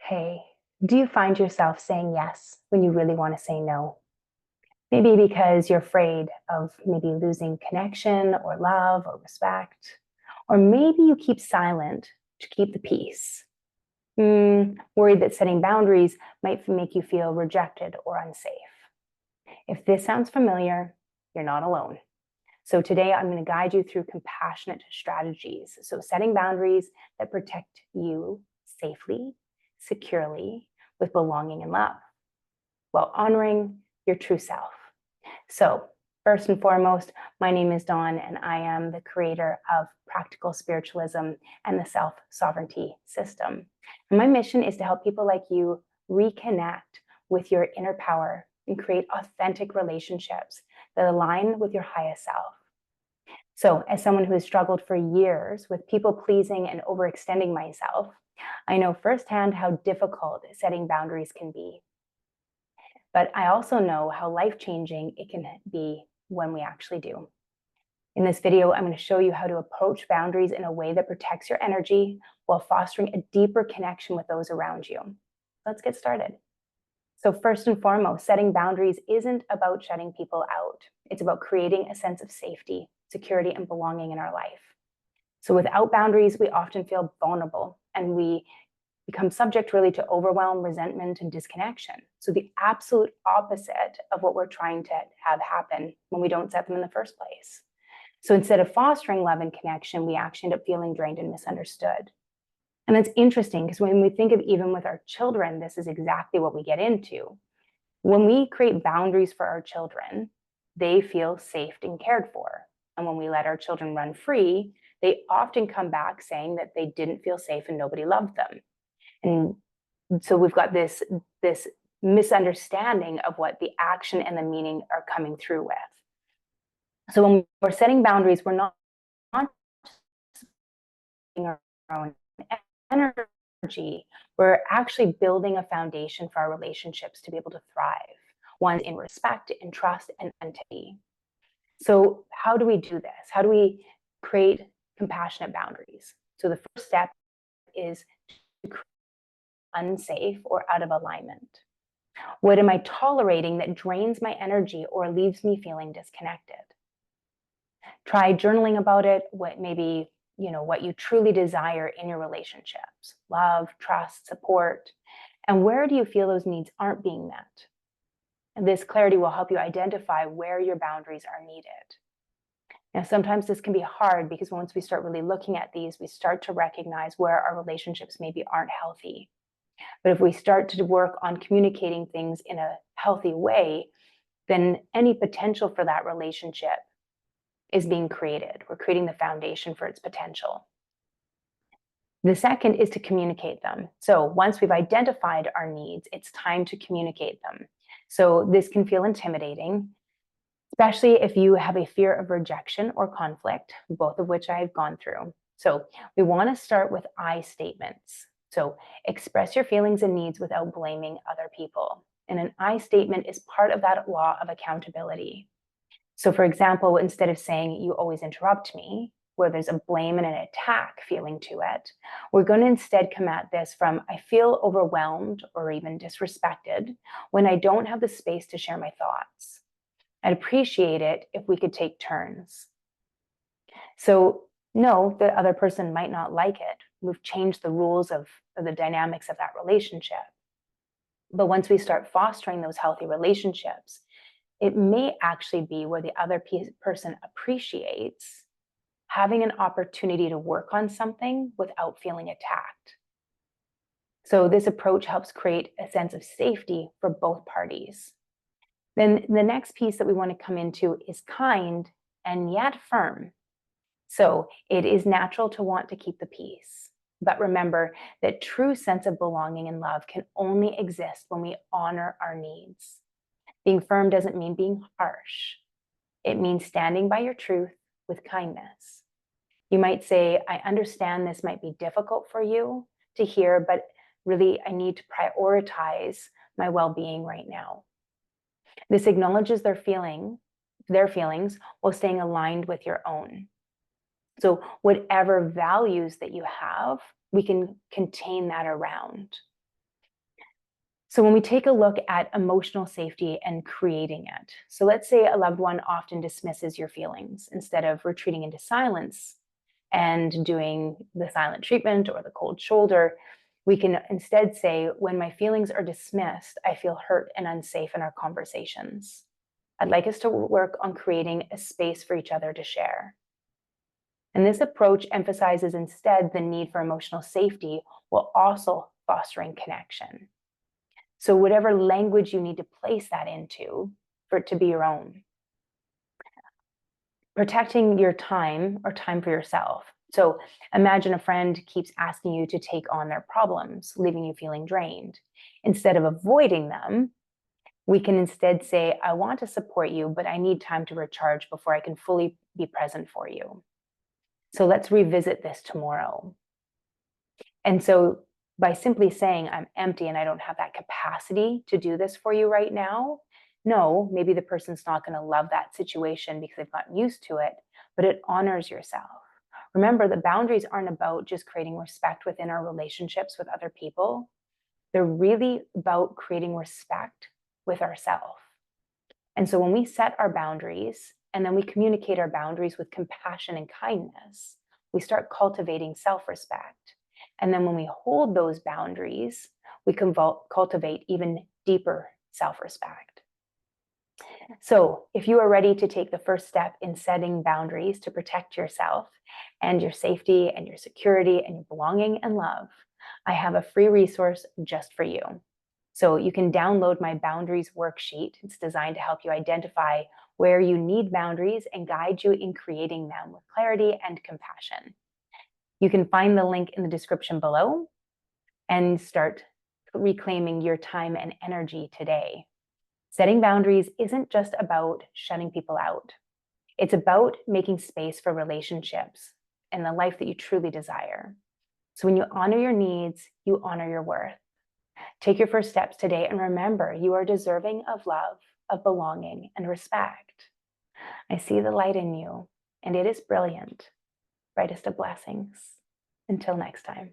Hey, do you find yourself saying yes when you really want to say no? Maybe because you're afraid of maybe losing connection or love or respect. Or maybe you keep silent to keep the peace. Worried that setting boundaries might make you feel rejected or unsafe. If this sounds familiar, you're not alone. So today I'm going to guide you through compassionate strategies. So setting boundaries that protect you safely, securely, with belonging and love, while honoring your true self. So first and foremost, my name is Dawn, and I am the creator of Practical Spiritualism and the Self-Sovereignty System. And my mission is to help people like you reconnect with your inner power and create authentic relationships that align with your highest self. So as someone who has struggled for years with people pleasing and overextending myself, I know firsthand how difficult setting boundaries can be. But I also know how life-changing it can be when we actually do. In this video, I'm going to show you how to approach boundaries in a way that protects your energy while fostering a deeper connection with those around you. Let's get started. So first and foremost, setting boundaries isn't about shutting people out. It's about creating a sense of safety, security, and belonging in our life. So without boundaries, we often feel vulnerable and we become subject really to overwhelm, resentment, and disconnection. So the absolute opposite of what we're trying to have happen when we don't set them in the first place. So instead of fostering love and connection, we actually end up feeling drained and misunderstood. And it's interesting because when we think of even with our children, this is exactly what we get into. When we create boundaries for our children, they feel safe and cared for. And when we let our children run free, they often come back saying that they didn't feel safe and nobody loved them. And so we've got this misunderstanding of what the action and the meaning are coming through with. So when we're setting boundaries, we're not our own energy, we're actually building a foundation for our relationships to be able to thrive, one in respect and trust and empathy. So how do we do this? How do we create compassionate boundaries? So the first step is to create unsafe or out of alignment. What am I tolerating that drains my energy or leaves me feeling disconnected? Try journaling about it, what maybe what you truly desire in your relationships, love, trust, support, and where do you feel those needs aren't being met? And this clarity will help you identify where your boundaries are needed. Now, sometimes this can be hard because once we start really looking at these, we start to recognize where our relationships maybe aren't healthy. But if we start to work on communicating things in a healthy way, then any potential for that relationship is being created. We're creating the foundation for its potential. The second is to communicate them. So once we've identified our needs, it's time to communicate them. So this can feel intimidating, especially if you have a fear of rejection or conflict, both of which I've gone through. So we want to start with I statements. So express your feelings and needs without blaming other people. And an I statement is part of that law of accountability. So for example, instead of saying, you always interrupt me, where there's a blame and an attack feeling to it, we're going to instead come at this from, I feel overwhelmed or even disrespected when I don't have the space to share my thoughts. I'd appreciate it if we could take turns. So no, the other person might not like it. We've changed the rules of the dynamics of that relationship. But once we start fostering those healthy relationships, it may actually be where the other person appreciates having an opportunity to work on something without feeling attacked. So this approach helps create a sense of safety for both parties. Then the next piece that we want to come into is kind and yet firm. So it is natural to want to keep the peace. But remember that true sense of belonging and love can only exist when we honor our needs. Being firm doesn't mean being harsh. It means standing by your truth with kindness. You might say, I understand this might be difficult for you to hear, but really I need to prioritize my well-being right now. This acknowledges their feelings while staying aligned with your own. So whatever values that you have, we can contain that around. So when we take a look at emotional safety and creating it, so let's say a loved one often dismisses your feelings instead of retreating into silence and doing the silent treatment or the cold shoulder, we can instead say, when my feelings are dismissed, I feel hurt and unsafe in our conversations. I'd like us to work on creating a space for each other to share. And this approach emphasizes instead the need for emotional safety while also fostering connection. So whatever language you need to place that into for it to be your own. Protecting your time or time for yourself. So imagine a friend keeps asking you to take on their problems, leaving you feeling drained. Instead of avoiding them, we can instead say, I want to support you, but I need time to recharge before I can fully be present for you. So let's revisit this tomorrow. And so by simply saying, I'm empty and I don't have that capacity to do this for you right now, no, maybe the person's not going to love that situation because they've gotten used to it, but it honors yourself. Remember, the boundaries aren't about just creating respect within our relationships with other people. They're really about creating respect with ourselves. And so when we set our boundaries and then we communicate our boundaries with compassion and kindness, we start cultivating self-respect. And then when we hold those boundaries, we can cultivate even deeper self-respect. So if you are ready to take the first step in setting boundaries to protect yourself and your safety and your security and your belonging and love, I have a free resource just for you. So you can download my boundaries worksheet. It's designed to help you identify where you need boundaries and guide you in creating them with clarity and compassion. You can find the link in the description below and start reclaiming your time and energy today. Setting boundaries isn't just about shutting people out. It's about making space for relationships and the life that you truly desire. So when you honor your needs, you honor your worth. Take your first steps today and remember, you are deserving of love, of belonging, and respect. I see the light in you, and it is brilliant. Brightest of blessings. Until next time.